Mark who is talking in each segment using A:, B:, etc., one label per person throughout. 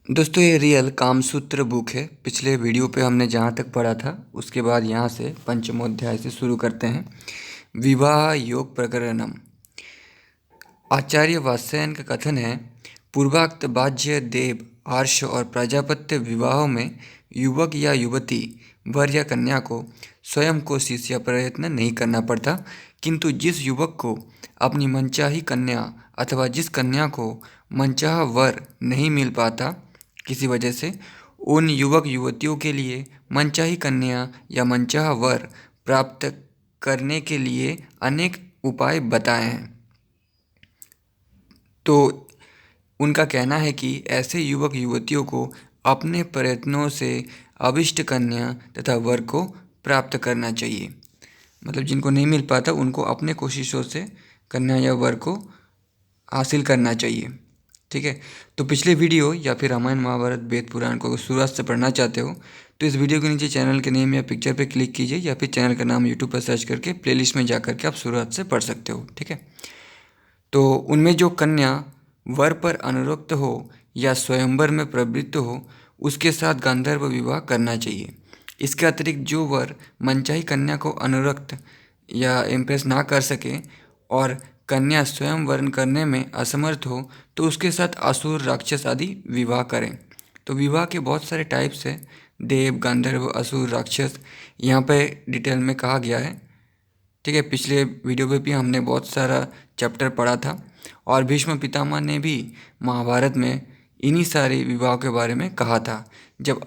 A: दोस्तों ये real Kamasutra book है। पिछले वीडियो पे हमने जहाँ तक पढ़ा था उसके बाद यहाँ से पंचमोध्याय से शुरू करते हैं। विवाह योग प्रकरणम। आचार्य वात्स्यायन का कथन है, पूर्वोक्त बाह्य देव आर्ष और प्रजापत्य विवाहों में युवक या युवती वर या कन्या को स्वयं कोशिश या प्रयत्न नहीं करना पड़ता, किंतु जिस युवक को अपनी मनचाही कन्या अथवा जिस कन्या को मनचाहा वर नहीं मिल पाता किसी वजह से, उन युवक युवतियों के लिए मनचाही कन्या या मनचाहा वर प्राप्त करने के लिए अनेक उपाय बताए हैं। तो उनका कहना है कि ऐसे युवक युवतियों को अपने प्रयत्नों से अभिष्ट कन्या तथा वर को प्राप्त करना चाहिए। मतलब जिनको नहीं मिल पाता उनको अपने कोशिशों से कन्या या वर को हासिल करना चाहिए। ठीक है, तो पिछले वीडियो या फिर रामायण महाभारत वेद पुराण को शुरुआत से पढ़ना चाहते हो तो इस वीडियो के नीचे चैनल के नेम या पिक्चर पे क्लिक कीजिए, या फिर चैनल का नाम यूट्यूब पर सर्च करके प्लेलिस्ट में जा करके आप शुरुआत से पढ़ सकते हो। ठीक है, तो उनमें जो कन्या वर पर अनुरक्त हो या स्वयंवर में प्रवृत्त हो उसके साथ गांधर्व विवाह करना चाहिए। इसके अतिरिक्त जो वर मनचाही कन्या को अनुरक्त या इम्प्रेस ना कर सके और कन्या स्वयं वर्ण करने में असमर्थ हो तो उसके साथ असुर राक्षस आदि विवाह करें। तो विवाह के बहुत सारे टाइप्स हैं, देव गांधर्व असुर राक्षस, यहाँ पे डिटेल में कहा गया है। ठीक है, पिछले वीडियो में भी हमने बहुत सारा चैप्टर पढ़ा था और भीष्म पितामह ने भी महाभारत में इन्हीं सारे विवाह के बारे में कहा था जब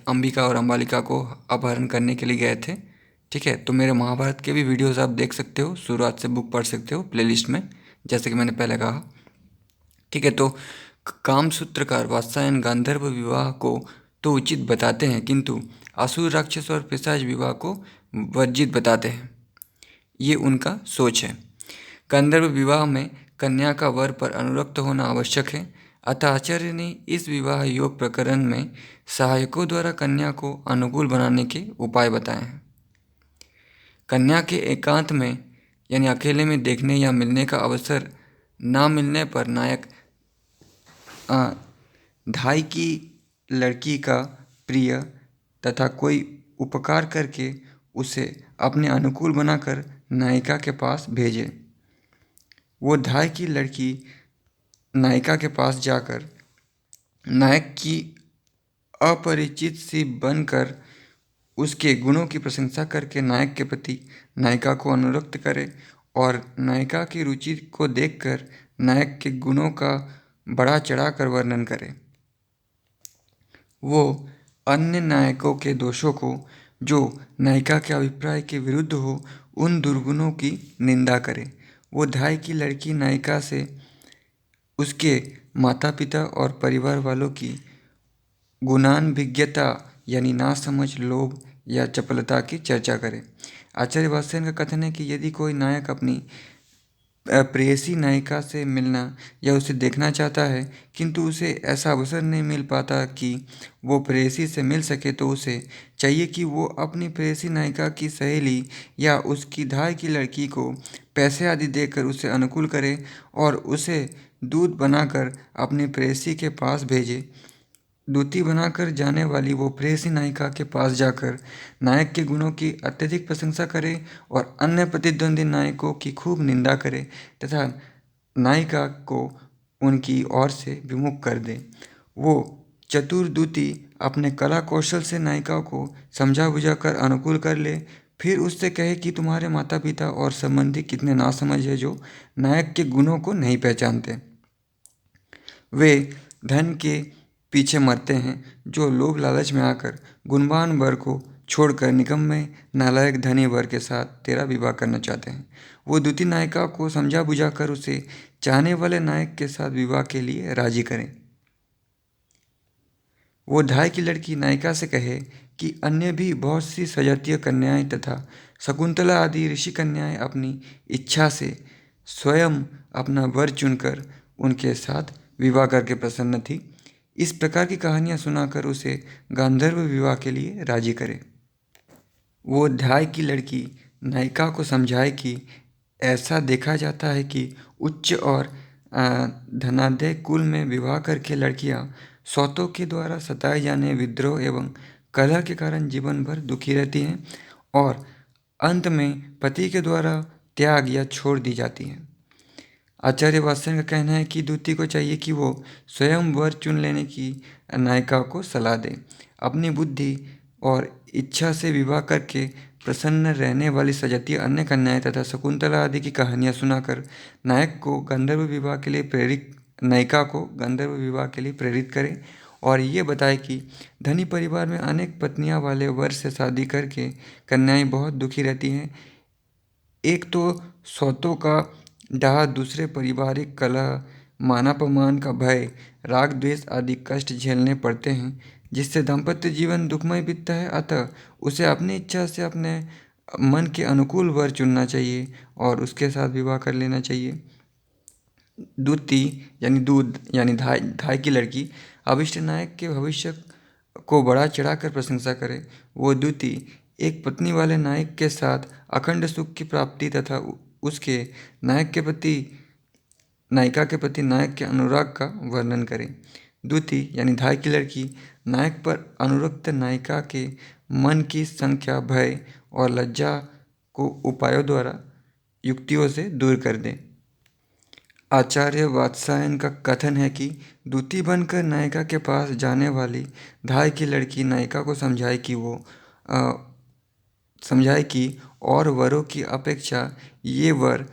A: अंबिका और अंबालिका को अपहरण करने के लिए गए थे। ठीक है, तो मेरे महाभारत के भी वीडियोस आप देख सकते हो, शुरुआत से बुक पढ़ सकते हो प्लेलिस्ट में, जैसे कि मैंने पहले कहा। ठीक है, तो कामसूत्रकार वात्स्यायन गांधर्व विवाह को तो उचित बताते हैं, किंतु असुर राक्षस और पिशाच विवाह को वर्जित बताते हैं। ये उनका सोच है। गांधर्व विवाह में कन्या का वर पर अनुरक्त होना आवश्यक है, अतः आचार्य ने इस विवाह योग प्रकरण में सहायकों द्वारा कन्या को अनुकूल बनाने के उपाय बताए हैं। कन्या के एकांत में यानी अकेले में देखने या मिलने का अवसर ना मिलने पर नायक धाई की लड़की का प्रिय तथा कोई उपकार करके उसे अपने अनुकूल बनाकर नायिका के पास भेजे। वो धाई की लड़की नायिका के पास जाकर नायक की अपरिचित सी बनकर उसके गुणों की प्रशंसा करके नायक के प्रति नायिका को अनुरक्त करे और नायिका की रुचि को देखकर नायक के गुणों का बढ़ा चढ़ाकर वर्णन करे। वो अन्य नायकों के दोषों को जो नायिका के अभिप्राय के विरुद्ध हो उन दुर्गुणों की निंदा करे। वो धाई की लड़की नायिका से उसके माता पिता और परिवार वालों की गुणानभिज्ञता यानी नासमझ, लोभ या चपलता की चर्चा करे। आचार्य वात्स्यायन का कथन है कि यदि कोई नायक अपनी प्रेयसी नायिका से मिलना या उसे देखना चाहता है किंतु उसे ऐसा अवसर नहीं मिल पाता कि वो प्रेयसी से मिल सके, तो उसे चाहिए कि वो अपनी प्रेयसी नायिका की सहेली या उसकी धाई की लड़की को पैसे आदि देकर उसे अनुकूल करे और उसे दूत बनाकर अपनी प्रेयसी के पास भेजे। दूती बनाकर जाने वाली वो प्रेयसी नायिका के पास जाकर नायक के गुणों की अत्यधिक प्रशंसा करे और अन्य प्रतिद्वंदी नायकों की खूब निंदा करे तथा नायिका को उनकी ओर से विमुख कर दे। वो चतुर दूती अपने कला कौशल से नायिका को समझा बुझाकर अनुकूल कर ले, फिर उससे कहे कि तुम्हारे माता पिता और संबंधी कितने नासमझ है जो नायक के गुणों को नहीं पहचानते। वे धन के पीछे मरते हैं जो लोभ लालच में आकर गुणवान वर को छोड़कर निकम्मे नालायक धनी वर के साथ तेरा विवाह करना चाहते हैं। वो दूती नायिका को समझा बुझाकर उसे चाहने वाले नायक के साथ विवाह के लिए राजी करें। वो धाई की लड़की नायिका से कहे कि अन्य भी बहुत सी सजातीय कन्याएं तथा शकुंतला आदि ऋषि कन्याएं अपनी इच्छा से स्वयं अपना वर चुनकर उनके साथ विवाह करके प्रसन्न थी। इस प्रकार की कहानियाँ सुनाकर उसे गांधर्व विवाह के लिए राजी करे। वो धाई की लड़की नायिका को समझाए कि ऐसा देखा जाता है कि उच्च और धनाढ्य कुल में विवाह करके लड़कियां सौतों के द्वारा सताए जाने, विद्रोह एवं कलह के कारण जीवन भर दुखी रहती हैं और अंत में पति के द्वारा त्याग या छोड़ दी जाती हैं। आचार्य वात्स्यन का कहना है कि द्वितीय को चाहिए कि वो स्वयं वर चुन लेने की नायिका को सलाह दे। अपनी बुद्धि और इच्छा से विवाह करके प्रसन्न रहने वाली सजती अन्य कन्याएं तथा शकुंतला आदि की कहानियां सुनाकर नायक को गंधर्व विवाह के लिए प्रेरित नायिका को गंधर्व विवाह के लिए प्रेरित करे और ये बताए कि धनी परिवार में अनेक पत्नियां वाले वर से शादी करके कन्याएं बहुत दुखी रहती हैं। एक तो सौतों का डाह, दूसरे पारिवारिक कलह, मानापमान का भय, राग द्वेष आदि कष्ट झेलने पड़ते हैं, जिससे दाम्पत्य जीवन दुखमय बीतता है। अतः उसे अपनी इच्छा से अपने मन के अनुकूल वर चुनना चाहिए और उसके साथ विवाह कर लेना चाहिए। दूती यानी दूध यानी धाय धाय की लड़की अभिष्ट नायक के भविष्य को बढ़ा चढ़ाकर प्रशंसा करे। वो दूती एक पत्नी वाले नायक के साथ अखंड सुख की प्राप्ति तथा उसके नायक के प्रति नायिका के प्रति नायक के अनुराग का वर्णन करे। दूती यानी धाय की लड़की नायक पर अनुरक्त नायिका के मन की संख्या, भय और लज्जा को उपायों द्वारा युक्तियों से दूर कर दे। आचार्य वात्स्यायन का कथन है कि दूती बनकर नायिका के पास जाने वाली धाय की लड़की नायिका को समझाए कि और वरों की अपेक्षा ये वर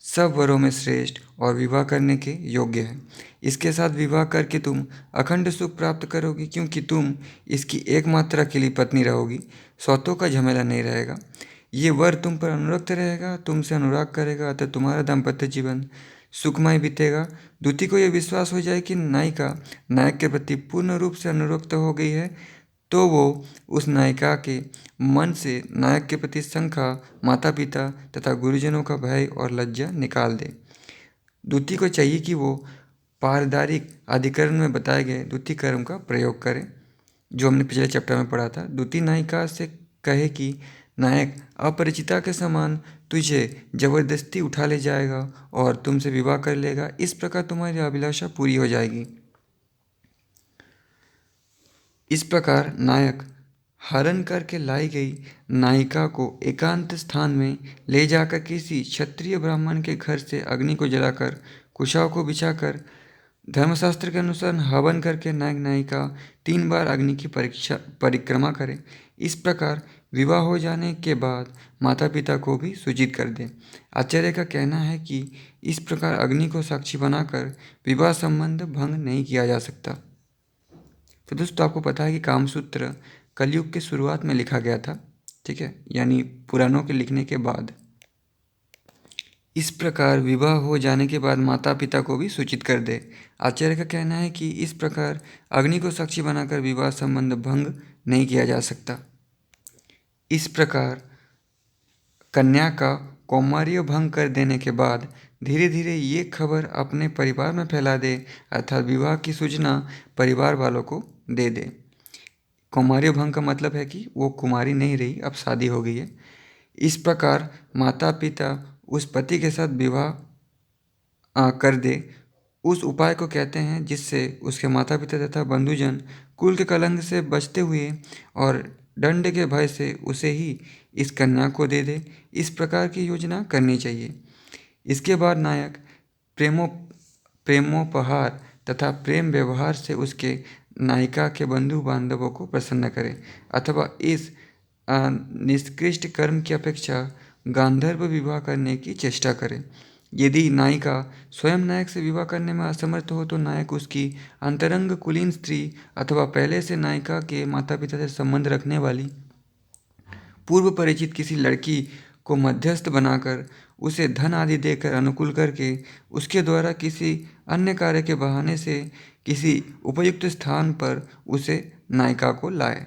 A: सब वरों में श्रेष्ठ और विवाह करने के योग्य है। इसके साथ विवाह करके तुम अखंड सुख प्राप्त करोगी, क्योंकि तुम इसकी एकमात्र अकेली पत्नी रहोगी। सौतों का झमेला नहीं रहेगा। ये वर तुम पर अनुरक्त रहेगा, तुमसे अनुराग करेगा, अतः तुम्हारा दाम्पत्य जीवन सुखमय बीतेगा। दूती को यह विश्वास हो जाए कि नायिका नायक के प्रति पूर्ण रूप से अनुरक्त हो गई है, तो वो उस नायिका के मन से नायक के प्रति शंका, माता पिता तथा गुरुजनों का भय और लज्जा निकाल दे। दूती को चाहिए कि वो पारदारिक अधिकरण में बताए गए दूती कर्म का प्रयोग करे, जो हमने पिछले चैप्टर में पढ़ा था। दूती नायिका से कहे कि नायक अपरिचिता के समान तुझे जबरदस्ती उठा ले जाएगा और तुमसे विवाह कर लेगा। इस प्रकार तुम्हारी अभिलाषा पूरी हो जाएगी। इस प्रकार नायक हरण करके लाई गई नायिका को एकांत स्थान में ले जाकर किसी क्षत्रिय ब्राह्मण के घर से अग्नि को जलाकर कुशाओं को बिछाकर धर्मशास्त्र के अनुसार हवन करके नायक नायिका 3 बार अग्नि की परिक्रमा करे। इस प्रकार विवाह हो जाने के बाद माता पिता को भी सूचित कर दे। आचार्य का कहना है कि इस प्रकार अग्नि को साक्षी बनाकर विवाह संबंध भंग नहीं किया जा सकता। तो दोस्तों, आपको पता है कि कामसूत्र कलयुग के शुरुआत में लिखा गया था, ठीक है, यानी पुराणों के लिखने के बाद। इस प्रकार विवाह हो जाने के बाद माता पिता को भी सूचित कर दे। आचार्य का कहना है कि इस प्रकार अग्नि को साक्षी बनाकर विवाह संबंध भंग नहीं किया जा सकता। इस प्रकार कन्या का कौमार्य भंग कर देने के बाद धीरे धीरे ये खबर अपने परिवार में फैला दे, अर्थात विवाह की सूचना परिवार वालों को दे दे। कौमार्य भंग का मतलब है कि वो कुमारी नहीं रही, अब शादी हो गई है। इस प्रकार माता पिता उस पति के साथ विवाह कर दे, उस उपाय को कहते हैं जिससे उसके माता पिता तथा बंधुजन कुल के कलंक से बचते हुए और दंड के भय से उसे ही इस कन्या को दे दे। इस प्रकार की योजना करनी चाहिए। इसके बाद नायक प्रेमोपहार तथा प्रेम व्यवहार से उसके नायिका के बंधु बांधवों को प्रसन्न करे, अथवा इस निष्कृष्ट कर्म की अपेक्षा गांधर्व विवाह करने की चेष्टा करे। यदि नायिका स्वयं नायक से विवाह करने में असमर्थ हो तो नायक उसकी अंतरंग कुलीन स्त्री अथवा पहले से नायिका के माता पिता से संबंध रखने वाली पूर्व परिचित किसी लड़की को मध्यस्थ बनाकर उसे धन आदि देकर अनुकूल करके उसके द्वारा किसी अन्य कार्य के बहाने से किसी उपयुक्त स्थान पर उसे नायिका को लाए,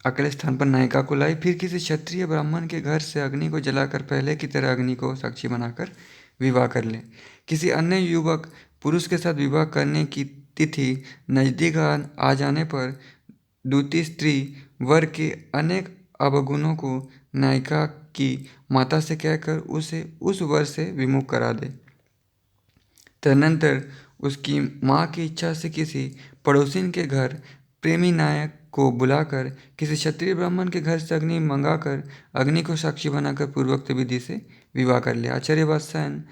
A: अकेले स्थान पर नायिका को लाए। फिर किसी क्षत्रिय ब्राह्मण के घर से अग्नि को जलाकर पहले की तरह अग्नि को साक्षी बनाकर विवाह कर ले। किसी अन्य युवक पुरुष के साथ विवाह करने की तिथि नजदीक आ जाने पर दूती स्त्री वर के अनेक अवगुणों को नायिका की माता से कहकर उसे उस वर से विमुख करा दे। तदनंतर उसकी माँ की इच्छा से किसी पड़ोसिन के घर प्रेमी नायक को बुलाकर किसी क्षत्रिय ब्राह्मण के घर से अग्नि मंगाकर अग्नि को साक्षी बनाकर पूर्वोक्त विधि से विवाह कर लिया। आचार्य वात्स्यायन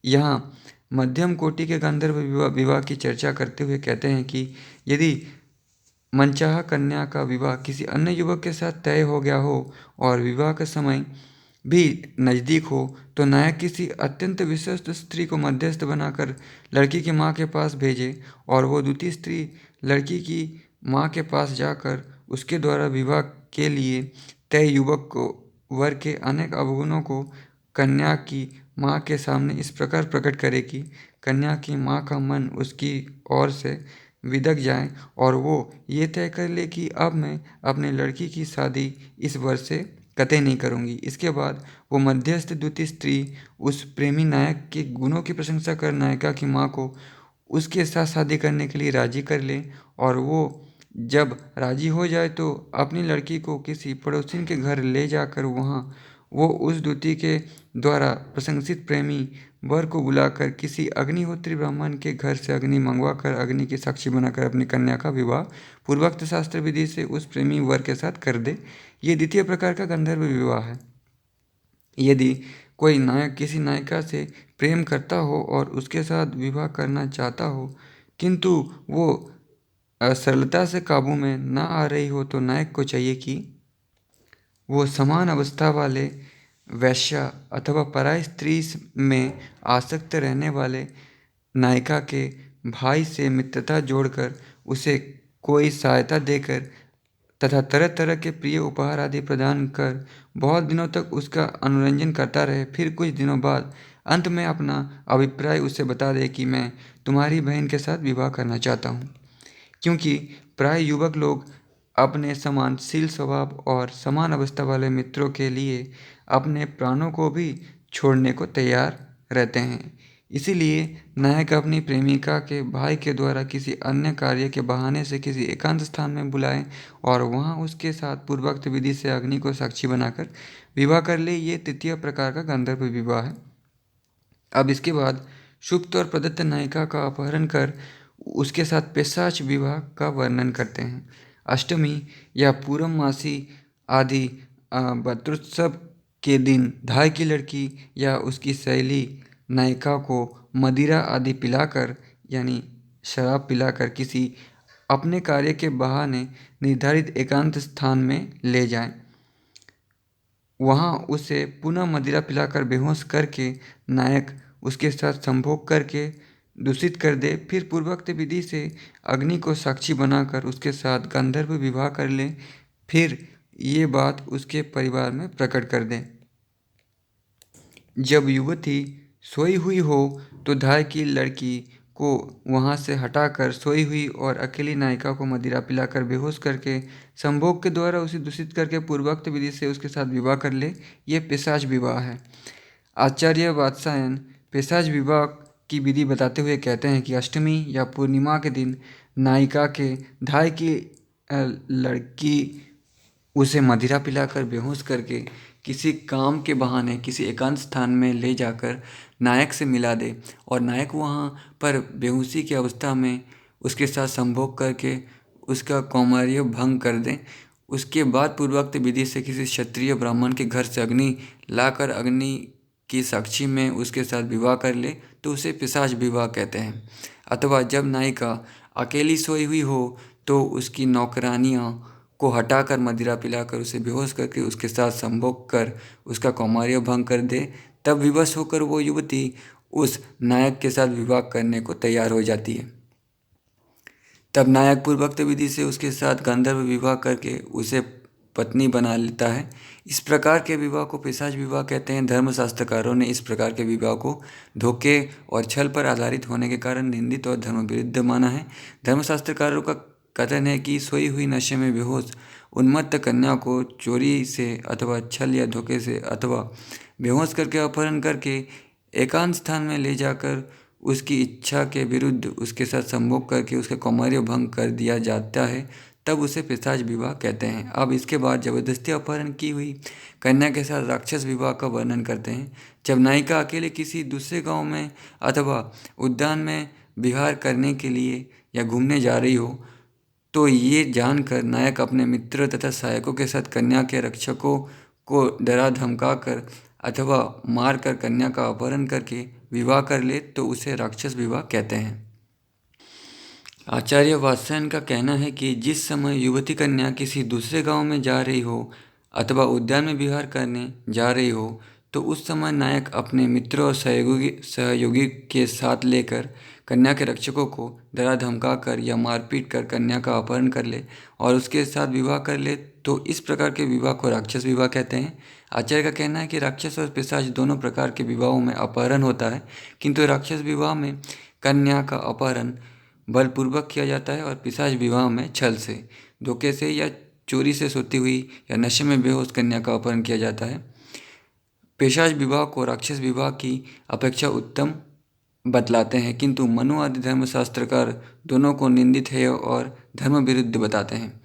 A: यहाँ मध्यम कोटि के गांधर्व विवाह की चर्चा करते हुए कहते हैं कि यदि मनचाहा कन्या का विवाह किसी अन्य युवक के साथ तय हो गया हो और विवाह का समय भी नज़दीक हो तो नायक किसी अत्यंत विश्वस्त स्त्री को मध्यस्थ बनाकर लड़की की माँ के पास भेजे और वो द्वितीय स्त्री लड़की की माँ के पास जाकर उसके द्वारा विवाह के लिए तय युवक को वर के अनेक अवगुणों को कन्या की माँ के सामने इस प्रकार प्रकट करे कि कन्या की माँ का मन उसकी ओर से विदक जाए और वो ये तय कर ले कि अब मैं अपने लड़की की शादी इस वर्ष से कतई नहीं करूँगी। इसके बाद वो मध्यस्थ द्वितीय स्त्री उस प्रेमी नायक के गुणों की प्रशंसा कर नायिका की माँ को उसके साथ शादी करने के लिए राजी कर ले और वो जब राजी हो जाए तो अपनी लड़की को किसी पड़ोसी के घर ले जाकर वहाँ वो उस द्वितीय के द्वारा प्रशंसित प्रेमी वर को बुलाकर किसी अग्निहोत्री ब्राह्मण के घर से अग्नि मंगवा कर अग्नि की साक्षी बनाकर अपनी कन्या का विवाह पूर्वोक्त शास्त्र विधि से उस प्रेमी वर के साथ कर दे। ये द्वितीय प्रकार का गंधर्व विवाह है। यदि कोई नायक किसी नायिका से प्रेम करता हो और उसके साथ विवाह करना चाहता हो किंतु वो सरलता से काबू में ना आ रही हो तो नायक को चाहिए कि वो समान अवस्था वाले वैश्या अथवा पराई स्त्री में आसक्त रहने वाले नायिका के भाई से मित्रता जोड़कर उसे कोई सहायता देकर तथा तरह तरह के प्रिय उपहार आदि प्रदान कर बहुत दिनों तक उसका मनोरंजन करता रहे। फिर कुछ दिनों बाद अंत में अपना अभिप्राय उसे बता दे कि मैं तुम्हारी बहन के साथ विवाह करना चाहता हूँ। क्योंकि प्राय युवक लोग अपने समानशील स्वभाव और समान अवस्था वाले मित्रों के लिए अपने प्राणों को भी छोड़ने को तैयार रहते हैं। इसीलिए नायक अपनी प्रेमिका के भाई के द्वारा किसी अन्य कार्य के बहाने से किसी एकांत स्थान में बुलाए और वहाँ उसके साथ पूर्वोक्त विधि से अग्नि को साक्षी बनाकर विवाह कर ले। ये तृतीय प्रकार का गंधर्व विवाह है। अब इसके बाद सुप्त और प्रदत्त नायिका का अपहरण कर उसके साथ पिशाच विवाह का वर्णन करते हैं। अष्टमी या पूर्णमासी आदि बत्रोत्सव के दिन धाय की लड़की या उसकी सहेली नायिका को मदिरा आदि पिलाकर यानी शराब पिलाकर किसी अपने कार्य के बहाने निर्धारित एकांत स्थान में ले जाएं। वहाँ उसे पुनः मदिरा पिलाकर बेहोश करके नायक उसके साथ संभोग करके दूषित कर दे। फिर पूर्वोक्त विधि से अग्नि को साक्षी बनाकर उसके साथ गंधर्व विवाह कर ले। फिर ये बात उसके परिवार में प्रकट कर दे। जब युवती सोई हुई हो तो धाय की लड़की को वहाँ से हटाकर सोई हुई और अकेली नायिका को मदिरा पिलाकर बेहोश करके संभोग के द्वारा उसे दूषित करके पूर्वोक्त विधि से उसके साथ विवाह कर ले। ये पिशाच विवाह है। आचार्य वात्स्यायन पिशाच विवाह की विधि बताते हुए कहते हैं कि अष्टमी या पूर्णिमा के दिन नायिका के धाय की लड़की उसे मदिरा पिलाकर बेहोश करके किसी काम के बहाने किसी एकांत स्थान में ले जाकर नायक से मिला दे और नायक वहाँ पर बेहोशी की अवस्था में उसके साथ संभोग करके उसका कौमार्य भंग कर दें। उसके बाद पूर्वोक्त विधि से किसी क्षत्रिय ब्राह्मण के घर से अग्नि लाकर अग्नि की साक्षी में उसके साथ विवाह कर ले तो उसे पिशाच विवाह कहते हैं। अथवा जब नायिका अकेली सोई हुई हो तो उसकी नौकरानियाँ को हटाकर मदिरा पिलाकर उसे बेहोश करके उसके साथ संभोग कर उसका कौमार्य भंग कर दे। तब विवश होकर वो युवती उस नायक के साथ विवाह करने को तैयार हो जाती है। तब नायक पूर्वोक्त विधि से उसके साथ गंधर्व विवाह करके उसे पत्नी बना लेता है। इस प्रकार के विवाह को पिशाच विवाह कहते हैं। धर्मशास्त्रकारों ने इस प्रकार के विवाह को धोखे और छल पर आधारित होने के कारण निंदित और धर्म विरुद्ध माना है। धर्मशास्त्रकारों का कथन है कि सोई हुई नशे में बेहोश उन्मत्त कन्या को चोरी से अथवा छल या धोखे से अथवा बेहोश करके अपहरण करके एकांत स्थान में ले जाकर उसकी इच्छा के विरुद्ध उसके साथ संभोग करके उसका कौमार्य भंग कर दिया जाता है, तब उसे पिशाच विवाह कहते हैं। अब इसके बाद जबरदस्ती अपहरण की हुई कन्या के साथ राक्षस विवाह का वर्णन करते हैं। जब नायिका अकेले किसी दूसरे गांव में अथवा उद्यान में विहार करने के लिए या घूमने जा रही हो, तो ये जानकर नायक अपने मित्र तथा सहायकों के साथ कन्या के रक्षकों को डरा धमका कर अथवा मार कर कन्या का अपहरण करके विवाह कर ले तो उसे राक्षस विवाह कहते हैं। आचार्य वात्स्यायन का कहना है कि जिस समय युवती कन्या किसी दूसरे गांव में जा रही हो अथवा उद्यान में विहार करने जा रही हो, तो उस समय नायक अपने मित्रों और सहयोगी के साथ लेकर कन्या के रक्षकों को डरा धमका कर या मारपीट कर कन्या का अपहरण कर ले और उसके साथ विवाह कर ले, तो इस प्रकार के विवाह को राक्षस विवाह कहते हैं। आचार्य का कहना है कि राक्षस और पिशाच दोनों प्रकार के विवाहों में अपहरण होता है, किंतु राक्षस विवाह में कन्या का अपहरण बलपूर्वक किया जाता है और पिशाच विवाह में छल से, धोखे से या चोरी से सोती हुई या नशे में बेहोश कन्या का अपहरण किया जाता है। पिशाच विवाह को राक्षस विवाह की अपेक्षा उत्तम बतलाते हैं, किंतु मनु आदि धर्मशास्त्रकार दोनों को निंदित है और धर्म विरुद्ध बताते हैं।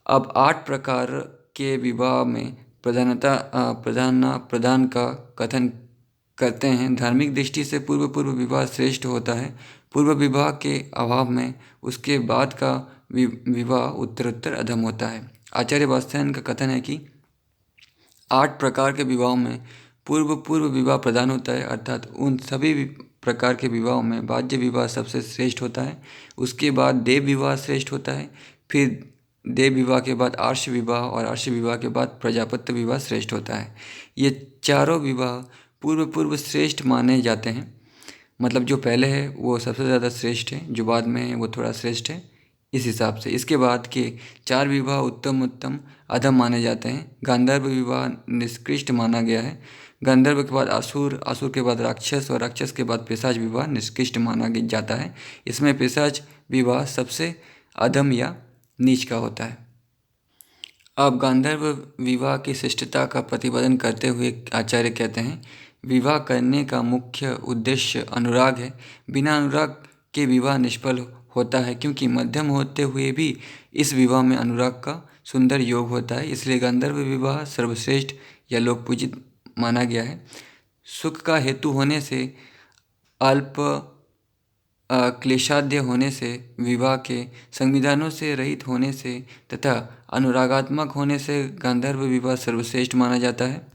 A: अब 8 प्रकार के विवाह में प्रधान का कथन करते हैं। धार्मिक दृष्टि से पूर्व विवाह श्रेष्ठ होता है। पूर्व विवाह के अभाव में उसके बाद का विवाह उत्तरोत्तर अधम होता है। आचार्य वात्स्यायन का कथन है कि 8 प्रकार के विवाहों में पूर्व विवाह प्रधान होता है, अर्थात उन सभी प्रकार के विवाहों में बाह्य विवाह सबसे श्रेष्ठ होता है। उसके बाद देव विवाह श्रेष्ठ होता है, फिर देव विवाह के बाद आर्ष विवाह और आर्ष विवाह के बाद प्रजापत्य विवाह श्रेष्ठ होता है। ये चारों विवाह पूर्व श्रेष्ठ माने जाते हैं, मतलब जो पहले है वो सबसे ज़्यादा श्रेष्ठ है, जो बाद में है वो थोड़ा श्रेष्ठ है, इस हिसाब से। इसके बाद के 4 विवाह उत्तम अधम माने जाते हैं। गांधर्व विवाह निष्कृष्ट माना गया है। गंधर्व के बाद असुर, असुर के बाद राक्षस और राक्षस के बाद पिशाच विवाह निष्कृष्ट माना जाता है। इसमें पिशाच विवाह सबसे अधम या नीच का होता है। अब गांधर्व विवाह की श्रेष्ठता का प्रतिपादन करते हुए आचार्य कहते हैं, विवाह करने का मुख्य उद्देश्य अनुराग है। बिना अनुराग के विवाह निष्फल होता है, क्योंकि मध्यम होते हुए भी इस विवाह में अनुराग का सुंदर योग होता है। इसलिए गांधर्व विवाह सर्वश्रेष्ठ या लोक पूजित माना गया है। सुख का हेतु होने से, अल्प क्लेशाद्य होने से, विवाह के संविधानों से रहित होने से तथा अनुरागात्मक होने से गांधर्व विवाह सर्वश्रेष्ठ माना जाता है।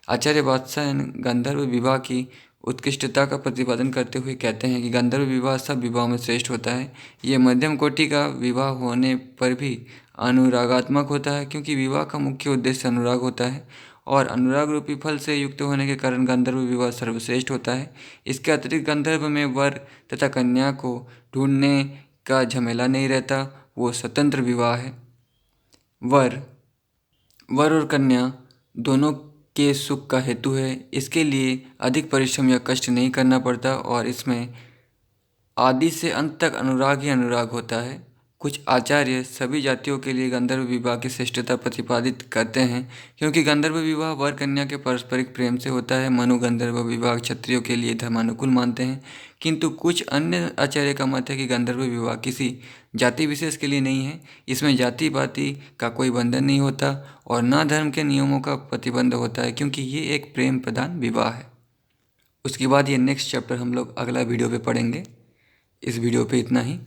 A: आचार्य वात्स्यायन गांधर्व विवाह की उत्कृष्टता का प्रतिपादन करते हुए कहते हैं कि गांधर्व विवाह सब विवाहों में श्रेष्ठ होता है। ये मध्यम कोटि का विवाह होने पर भी अनुरागात्मक होता है, क्योंकि विवाह का मुख्य उद्देश्य अनुराग होता है और अनुराग रूपी फल से युक्त होने के कारण गांधर्व विवाह सर्वश्रेष्ठ होता है। इसके अतिरिक्त गांधर्व में वर तथा कन्या को ढूंढने का झमेला नहीं रहता, वो स्वतंत्र विवाह है। वर और कन्या दोनों के सुख का हेतु है। इसके लिए अधिक परिश्रम या कष्ट नहीं करना पड़ता और इसमें आदि से अंत तक अनुराग ही अनुराग होता है। कुछ आचार्य सभी जातियों के लिए गंधर्व विवाह की श्रेष्ठता प्रतिपादित करते हैं, क्योंकि गंधर्व विवाह वर कन्या के पारस्परिक प्रेम से होता है। मनु गंधर्व विवाह क्षत्रियों के लिए धर्मानुकूल मानते हैं, किंतु कुछ अन्य आचार्य का मत है कि गंधर्व विवाह किसी जाति विशेष के लिए नहीं है। इसमें जाति पाति का कोई बंधन नहीं होता और न धर्म के नियमों का प्रतिबंध होता है, क्योंकि ये एक प्रेम प्रधान विवाह है। उसके बाद ये नेक्स्ट चैप्टर हम लोग अगला वीडियो पे पढ़ेंगे। इस वीडियो पे इतना ही।